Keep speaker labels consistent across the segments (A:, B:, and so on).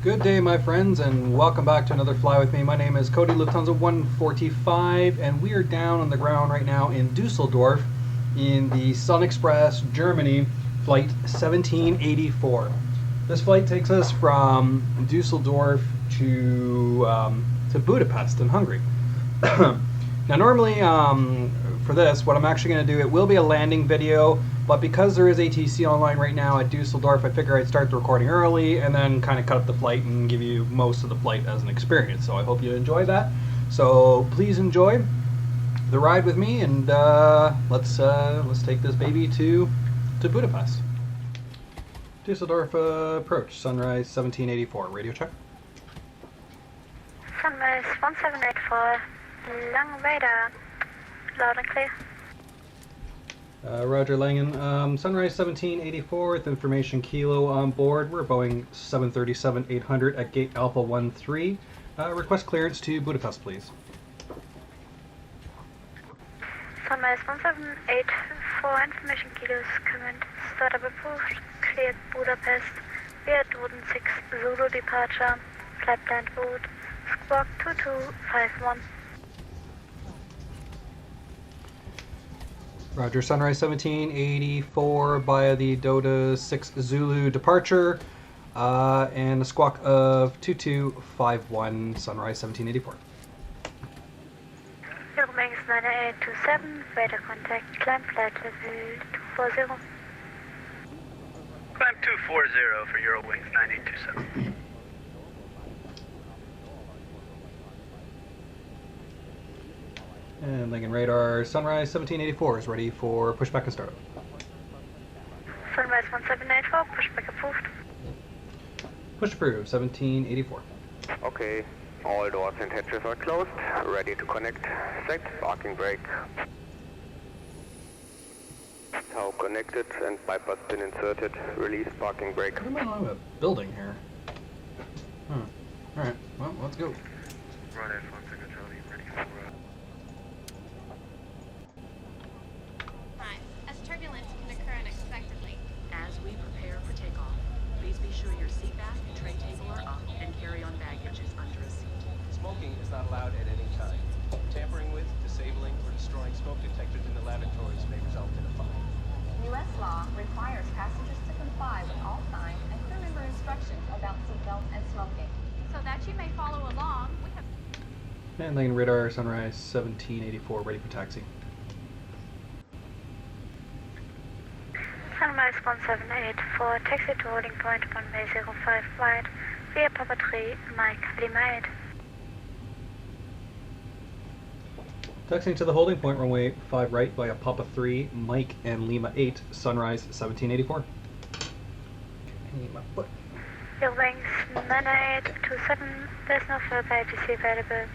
A: Good day, my friends, and welcome back to another Fly With Me. My name is Cody Lufthansa 145, and we are down on the ground right now in Dusseldorf in the Sun Express, Germany, flight 1784. This flight takes us from Dusseldorf to Budapest in Hungary. Now, normally for this, what I'm actually going to do, it will be a landing video, but because there is ATC online right now at Dusseldorf, I figure I'd start the recording early and then kind of cut up the flight and give you most of the flight as an experience. So I hope you enjoy that. So please enjoy the ride with me, and let's take this baby to Budapest. Dusseldorf approach, sunrise 1784. Radio check.
B: Sunrise 1784, long radar, loud and clear.
A: Roger Langen, sunrise 1784 with information kilo on board. We're Boeing 737-800 at gate Alpha 13. Request clearance to Budapest, please.
B: Sunrise 1784, information kilos command, startup approved, cleared Budapest, via Jordan 6 Zulu departure, flight plan route, squawk 2251.
A: Roger, sunrise 1784 via the Dota 6 Zulu departure, and a squawk of 2251, sunrise 1784.
B: Eurowings 9827, radar contact, climb flight level 240.
C: Climb 240 for Eurowings 9827.
A: And Langen radar, sunrise 1784 is ready for pushback and startup.
B: Sunrise 1784, pushback approved.
A: Push approved, 1784.
D: Okay, all doors and hatches are closed, ready to connect. Set parking brake. Now connected and bypass pin inserted. Release parking brake.
A: What am I on a building here? Alright, well, let's go.
C: Runway 16 Charlie, ready for
E: Hi. As turbulence can occur unexpectedly.
F: As we prepare for takeoff, please be sure your seat back and tray table are up and carry-on baggage is under a seat.
G: Smoking is not allowed at any time. Tampering with, disabling, or destroying smoke detectors in the lavatories may result in a fine.
H: U.S. law requires passengers to comply with all signs and crew member instructions about seatbelts and smoking.
E: So that you may follow along, we have...
A: And Langen radar, sunrise 1784, ready for taxi.
B: Sunrise 1784, taxi to holding point 105 wide, via Papa 3, Mike, Lima 8.
A: Taxiing to the holding point, runway 5 right via Papa 3, Mike, and Lima 8, sunrise 1784.
B: Eurowings 9827, there's no further ATC available.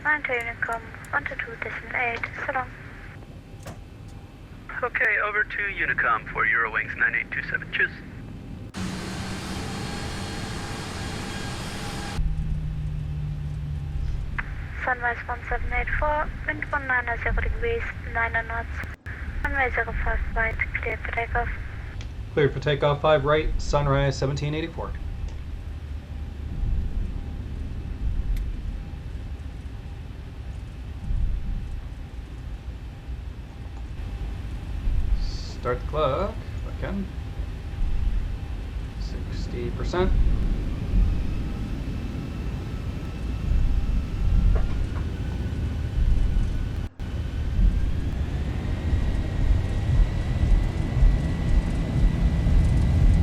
B: Mount to Unicom 122.8, so long.
C: Okay, over to Unicom for Eurowings 9827. Cheers.
B: Sunrise 1784, wind 190 degrees, 9 knots. Runway 05 right, cleared for takeoff.
A: Cleared for takeoff, 5 right, sunrise 1784. Start the clock, if I can. 60%.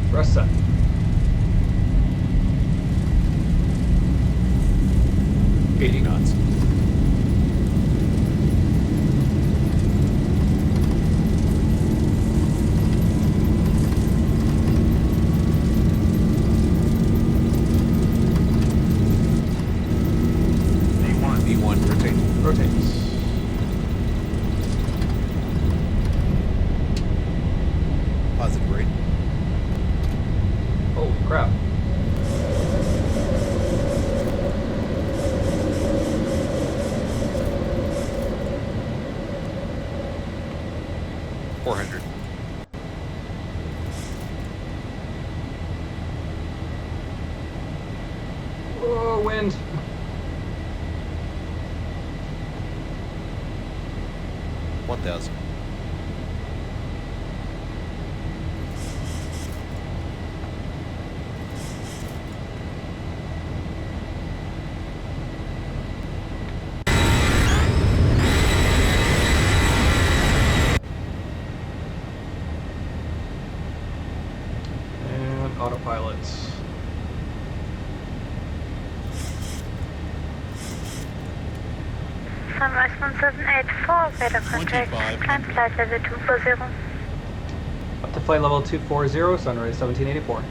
A: Thrust set. knots.
I: 400.
A: Whoa, wind.
I: $1,000.
A: And autopilots.
B: Sunrise 1784, radar contact, climb flight level 240.
A: Up to flight level 240, Sunrise 1784.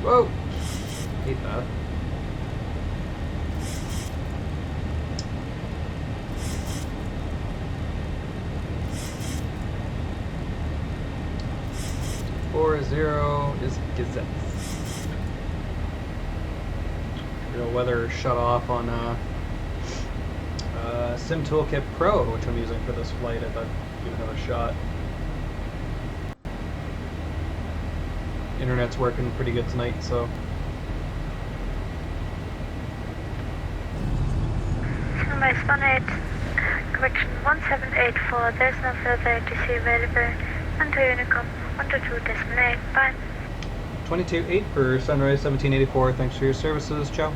A: Whoa! Hate that. is Gazette. Real weather shut off on Sim Toolkit Pro, which I'm using for this flight. I thought I'd give it another shot. Internet's working pretty good tonight, so.
B: Sunrise 18, correction 1784, there's no further ATC available until Unicom 122.8, bye.
A: 22.8 for Sunrise 1784, thanks for your services, ciao.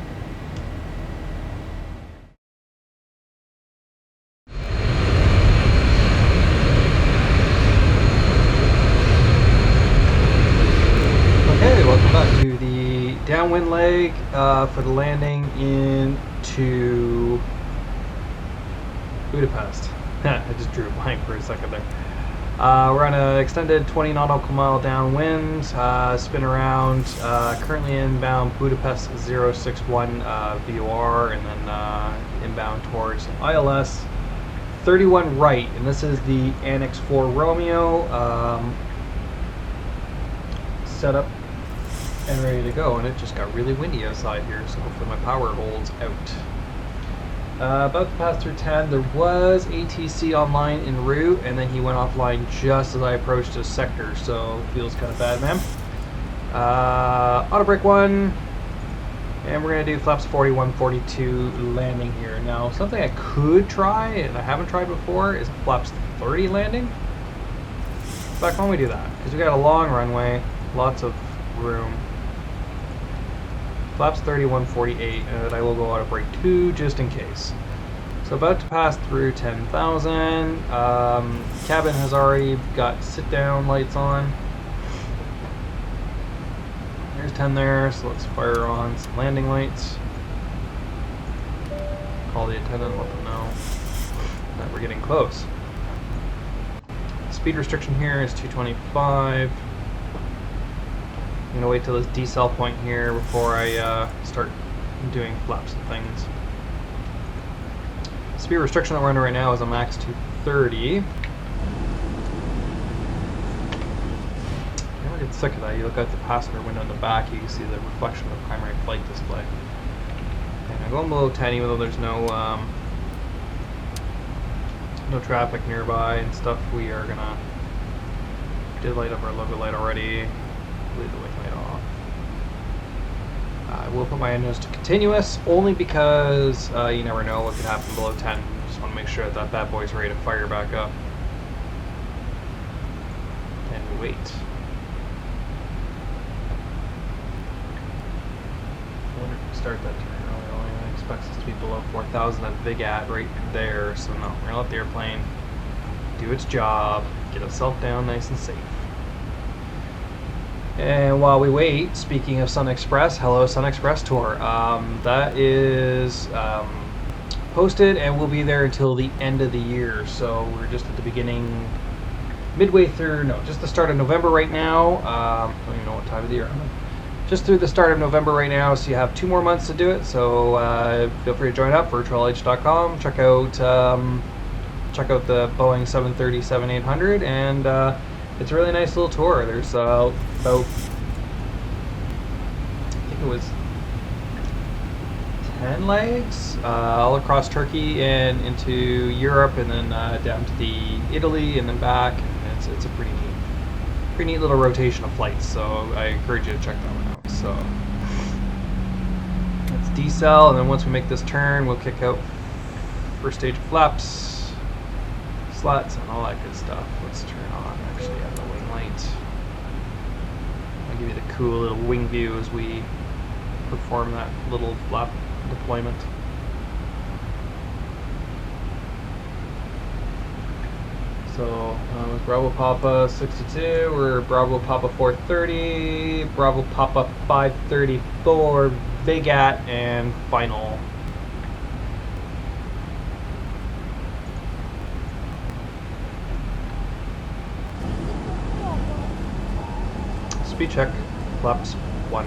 A: Okay, welcome back to the downwind leg for the landing into Budapest. I just drew a blank for a second there. We're on an extended 20 nautical mile downwind, spin around, currently inbound Budapest 061 VOR, and then inbound towards ILS 31 right, and this is the Annex 4 Romeo, set up and ready to go, and it just got really windy outside here, so hopefully my power holds out. About to pass through 10, there was ATC online en route, and then he went offline just as I approached his sector, so feels kind of bad, man. Auto brake 1, and we're going to do flaps 41, 42 landing here. Now, something I could try, and I haven't tried before, is flaps 30 landing. In fact, why don't we do that? Because we got a long runway, lots of room. Flaps 31, 48, and I will go auto brake 2 just in case. So about to pass through 10,000. Cabin has already got sit-down lights on. There's 10 there, so let's fire on some landing lights. Call the attendant, let them know that we're getting close. Speed restriction here is 225. I'm going to wait till this decel point here before I start doing flaps and things. Speed restriction that we're under right now is a max 230. You never get sick of that. You look out the passenger window in the back, you can see the reflection of the primary flight display. And I'm going below 10 even though there's no traffic nearby and stuff. We are going to did light up our logo light already. Leave the wing light off. I will put my engines to continuous only because you never know what could happen below 10. Just want to make sure that that bad boy's ready to fire back up. And we wait. I wonder if we start that turn early. I expect us to be below 4,000 at VIGAT right there. So no, we're going to let the airplane do its job, get itself down nice and safe. And while we wait, speaking of Sun Express, hello Sun Express Tour. That is posted and will be there until the end of the year. So we're just at the beginning, midway through, no, just the start of November right now. Don't even know what time of the year I'm in. Just through the start of November right now, so you have 2 more months to do it. So feel free to join up, virtualh.com. Check out the Boeing 737-800 and. It's a really nice little tour. There's about, I think it was 10 legs all across Turkey and into Europe, and then down to the Italy and then back. And it's a pretty neat little rotation of flights. So I encourage you to check that one out. So let's decel, and then once we make this turn, we'll kick out first stage of flaps, slats, and all that good stuff. Let's turn on actually the wing light. I'll give you the cool little wing view as we perform that little flap deployment. So with Bravo Papa 62, we're Bravo Papa 430, Bravo Papa 534, VATSIM, and final. Speed check, flaps 1.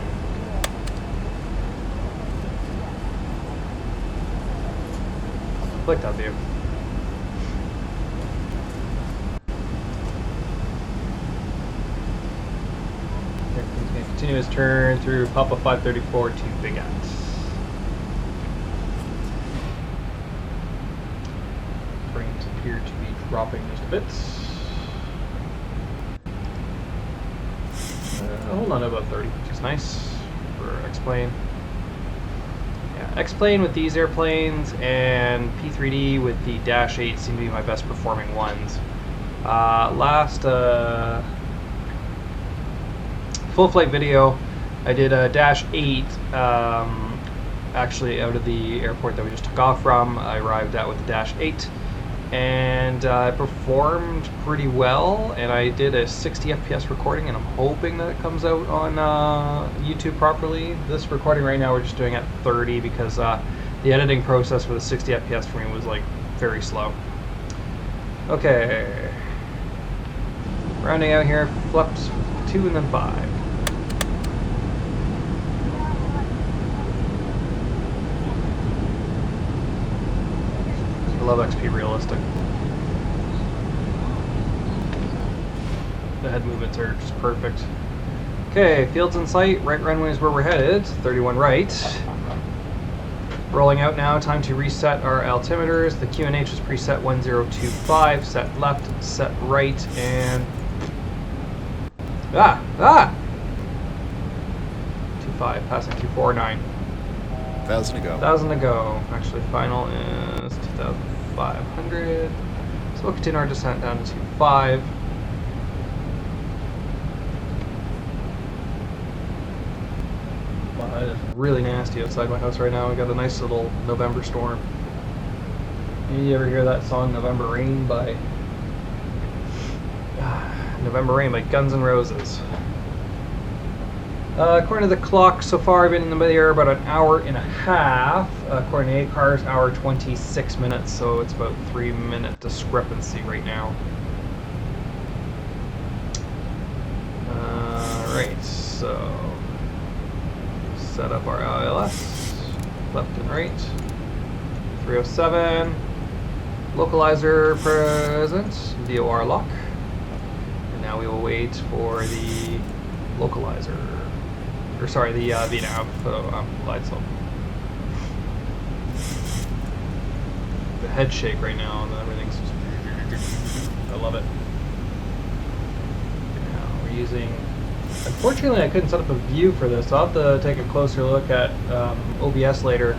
A: Click that view. Here, he's going to continue his turn through Papa 534 to Big X. Frames appear to be dropping just a bit. Hold on to about 30, which is nice for Xplane. Xplane with these airplanes and P3D with the Dash 8 seem to be my best performing ones. Last full flight video, I did a Dash 8 actually out of the airport that we just took off from. I arrived at with the Dash 8 and I performed pretty well, and I did a 60 FPS recording, and I'm hoping that it comes out on YouTube properly. This recording right now we're just doing at 30 because the editing process for the 60 FPS for me was like very slow. Okay, rounding out here, flaps 2 and then 5. I love XP Realistic. The head movements are just perfect. Okay, fields in sight, right runway is where we're headed, 31 right. Rolling out now, time to reset our altimeters. The QNH is preset 1025, set left, set right, and... 25, passing 249.
I: 1,000 to go.
A: 1,000 to go. Actually, final is 2,500. So we'll continue our descent down to 25. Wow, it is really nasty outside my house right now. We got a nice little November storm. You ever hear that song "November Rain" by November Rain by Guns N' Roses? According to the clock, so far I've been in the air about an hour and a half. According to 8 cars, hour 26 minutes, so it's about 3-minute discrepancy right now. Alright, so set up our ILS, left and right. 307, localizer present, VOR lock. And now we will wait for the localizer. Or sorry, the VNAV glide slope. The head shake right now, and everything's just... I love it. Now we're using... Unfortunately, I couldn't set up a view for this, so I'll have to take a closer look at OBS later. I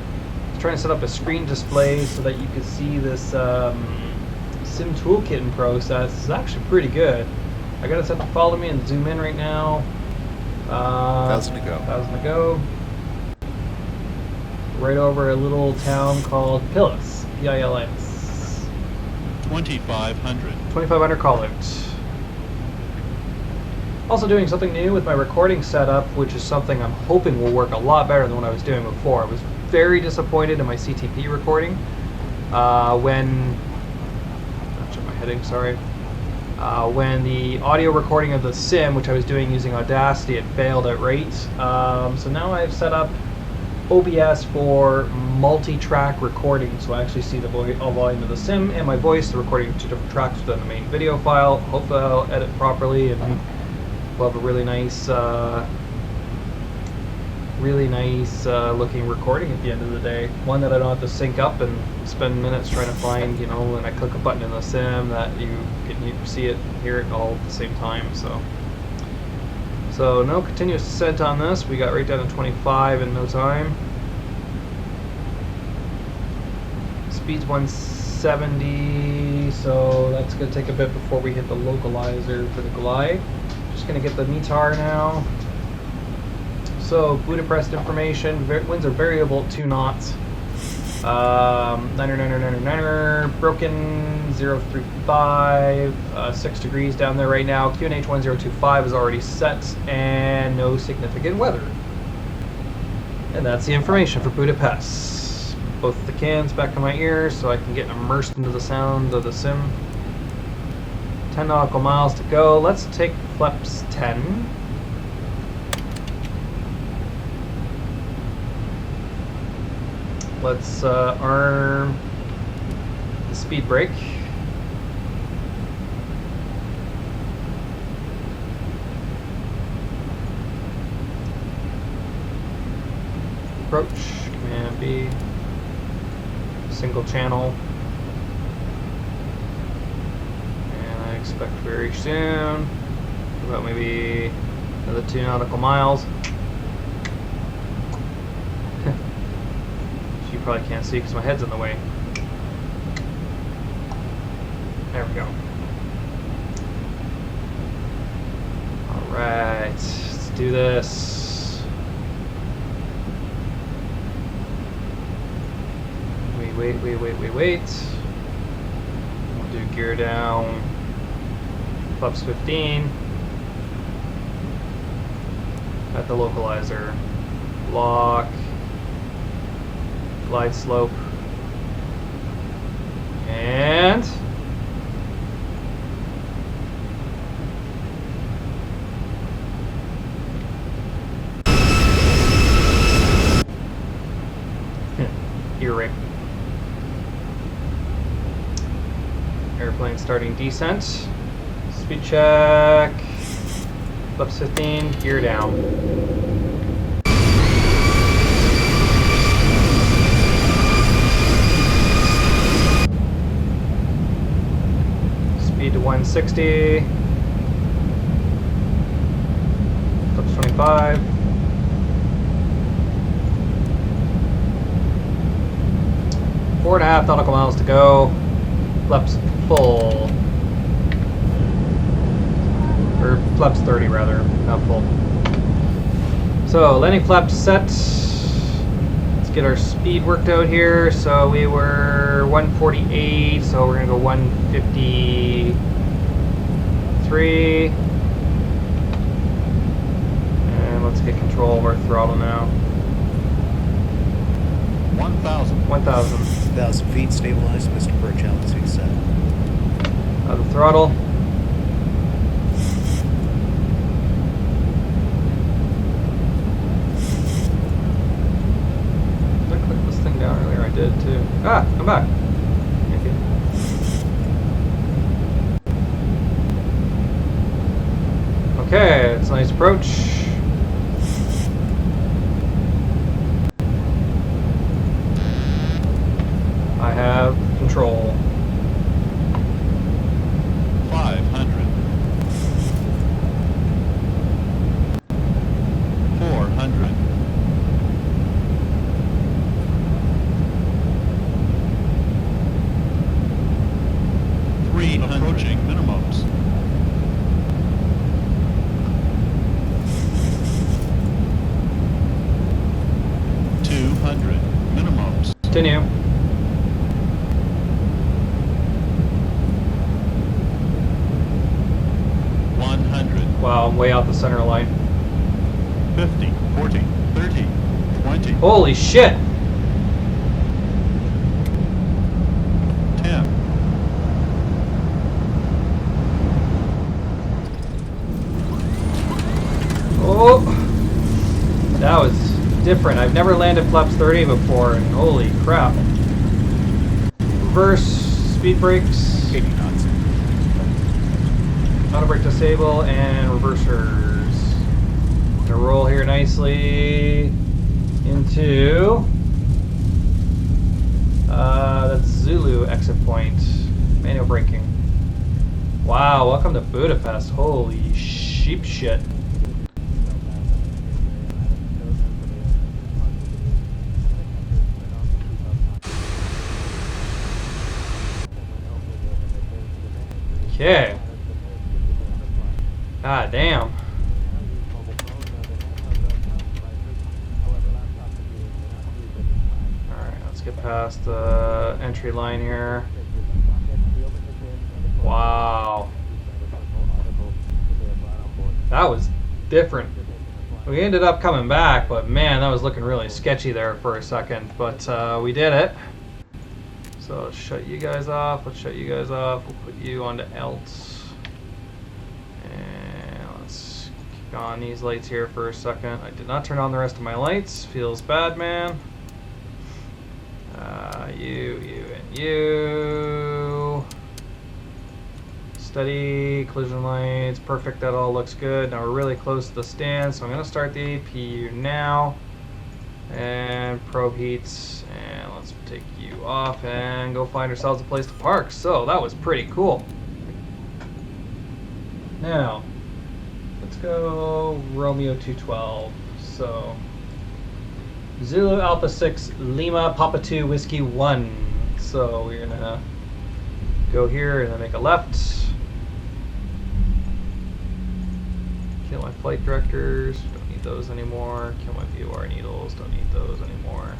A: was trying to set up a screen display so that you could see this sim toolkit in process. It's actually pretty good. I got it set to follow me and zoom in right now.
I: 1,000 to go.
A: 1,000 to go. Right over a little town called Pilis. P-I-L-S.
J: 2,500.
A: 2,500 call out. Also doing something new with my recording setup, which is something I'm hoping will work a lot better than what I was doing before. I was very disappointed in my CTP recording when... Not check my heading, sorry. When the audio recording of the sim, which I was doing using Audacity, it failed outright. So now I've set up OBS for multi-track recording, so I actually see the volume of the sim and my voice, the recording of 2 different tracks within the main video file. Hopefully I'll edit properly and we'll have a really nice really nice looking recording at the end of the day. One that I don't have to sync up and spend minutes trying to find, you know, when I click a button in the sim that you can see it, hear it all at the same time. So no continuous descent on this. We got right down to 25 in no time. Speed's 170, so that's going to take a bit before we hit the localizer for the glide. Just going to get the METAR now. So Budapest information, winds are variable at 2 knots. 9er, broken 035, 6 degrees down there right now. QNH 1025 is already set, and no significant weather. And that's the information for Budapest. Both the cans back in my ears so I can get immersed into the sound of the sim. 10 nautical miles to go. Let's take flaps 10. Let's arm the speed brake. Approach, Command B, single channel. And I expect very soon, about maybe another 2 nautical miles. You probably can't see because my head's in the way. There we go. Alright, let's do this. Wait. We'll do gear down. Flaps 15. At the localizer. Lock. Glide slope. And ear rape. Airplane starting descent. Speed check. Flaps 15, gear down. Speed to 160. Flaps 25. Four and a half nautical miles to go. Flaps full. Or flaps 30 rather, not full. So landing flaps set. Let's get our speed worked out here. So we were 148, so we're gonna go 153. And let's get control of our throttle now.
J: 1,000.
A: 1,000.
I: 1,000 feet, stabilized, Mr. Birch, altitude set.
A: Out of throttle. Did I click this thing down earlier? I did too. Ah, I'm back. Thank you. Okay, it's a nice approach. I have control.
J: 500. 400. 300. Approaching minimums. 200. Minimums.
A: Continue.
J: 100.
A: Wow, I'm way out the center line.
J: 50. 40. 30. 20.
A: Holy shit!
J: 10.
A: Oh! That was different. I've never landed flaps 30 before, and holy crap. Reverse, speed brakes,
I: 80 knots.
A: auto brake disable, and reversers. Gonna roll here nicely. into that's Zulu exit point. Manual braking. Wow, welcome to Budapest. Holy sheep shit. Okay. God damn. Alright, let's get past the entry line here. Wow. That was different. We ended up coming back, but man, that was looking really sketchy there for a second. But we did it. So let's shut you guys off. Let's shut you guys off. We'll put you onto else. And let's kick on these lights here for a second. I did not turn on the rest of my lights. Feels bad, man. You, and you. Steady, collision lights, perfect, that all looks good. Now we're really close to the stand, so I'm going to start the APU now. And probe heats, and let's take you off and go find ourselves a place to park. So that was pretty cool. Now, let's go Romeo 212. So, Zulu Alpha 6 Lima Papa 2 Whiskey 1. So we're going to go here and then make a left. Kill my flight directors, don't need those anymore. Kill my VOR needles, don't need those anymore.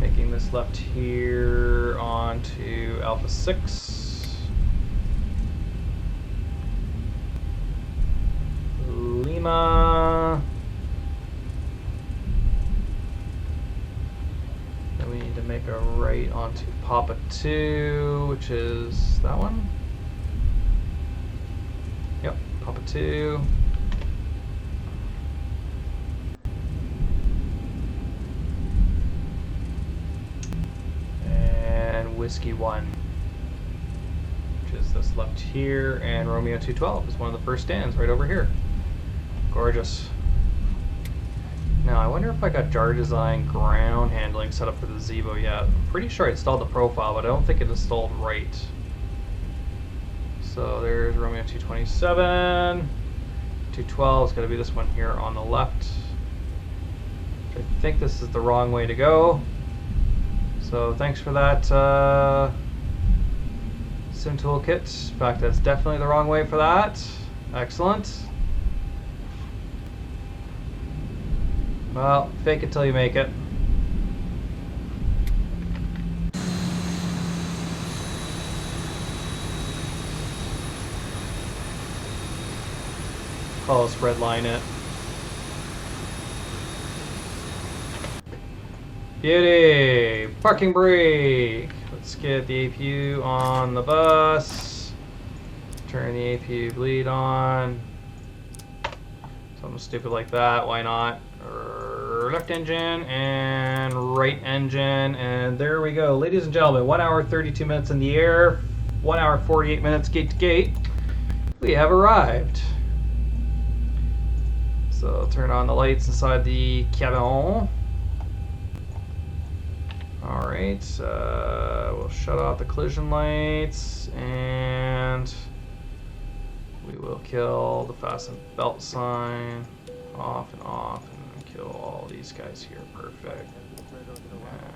A: Making this left here onto Alpha 6. Lima. Then we need to make a right onto Papa 2, which is that one. Yep, Papa 2. And Whiskey 1, which is this left here, and Romeo 212 is one of the first stands right over here. Gorgeous. Now I wonder if I got jar design ground handling set up for the Zevo yet. I'm pretty sure I installed the profile, but I don't think it installed right. So there's Romeo 227. 212 is going to be this one here on the left. I think this is the wrong way to go. So thanks for that sim toolkit. In fact, that's definitely the wrong way for that. Excellent. Well, fake it till you make it. Call us redline it. Beauty! Parking brake! Let's get the APU on the bus. Turn the APU bleed on. Something stupid like that, why not? Left engine and right engine, and there we go. Ladies and gentlemen, 1 hour 32 minutes in the air, 1 hour 48 minutes gate to gate. We have arrived. So I'll turn on the lights inside the cabin. Alright, we'll shut off the collision lights, and we will kill the fasten belt sign, off and off, and kill all these guys here. Perfect.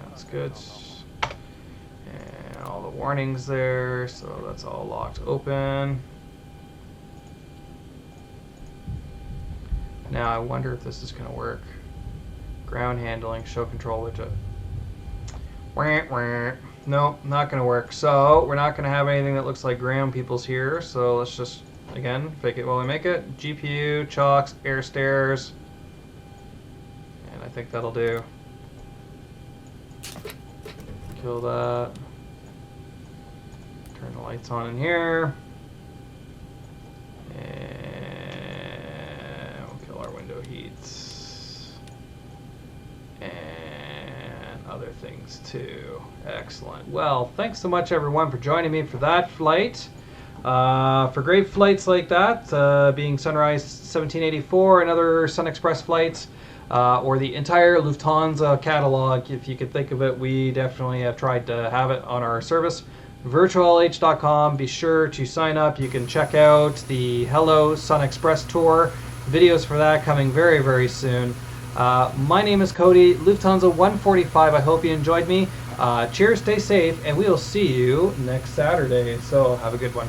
A: That's good. And all the warnings there, so that's all locked open. Now I wonder if this is going to work. Ground handling, show control widget. Nope, not going to work. So we're not going to have anything that looks like ground people's here. So let's just, again, fake it while we make it. GPU, chocks, air stairs. And I think that'll do. Kill that. Turn the lights on in here. And we'll kill our window heats. And other things too. Excellent. Well, thanks so much everyone for joining me for that flight. For great flights like that, being Sunrise 1784 and other Sun Express flights, or the entire Lufthansa catalog. If you could think of it, we definitely have tried to have it on our service. virtuallh.com. Be sure to sign up. You can check out the Hello Sun Express tour. Videos for that coming very, very soon. My name is Cody, Lufthansa 145. I hope you enjoyed me. Cheers, stay safe, and we will see you next Saturday. So have a good one.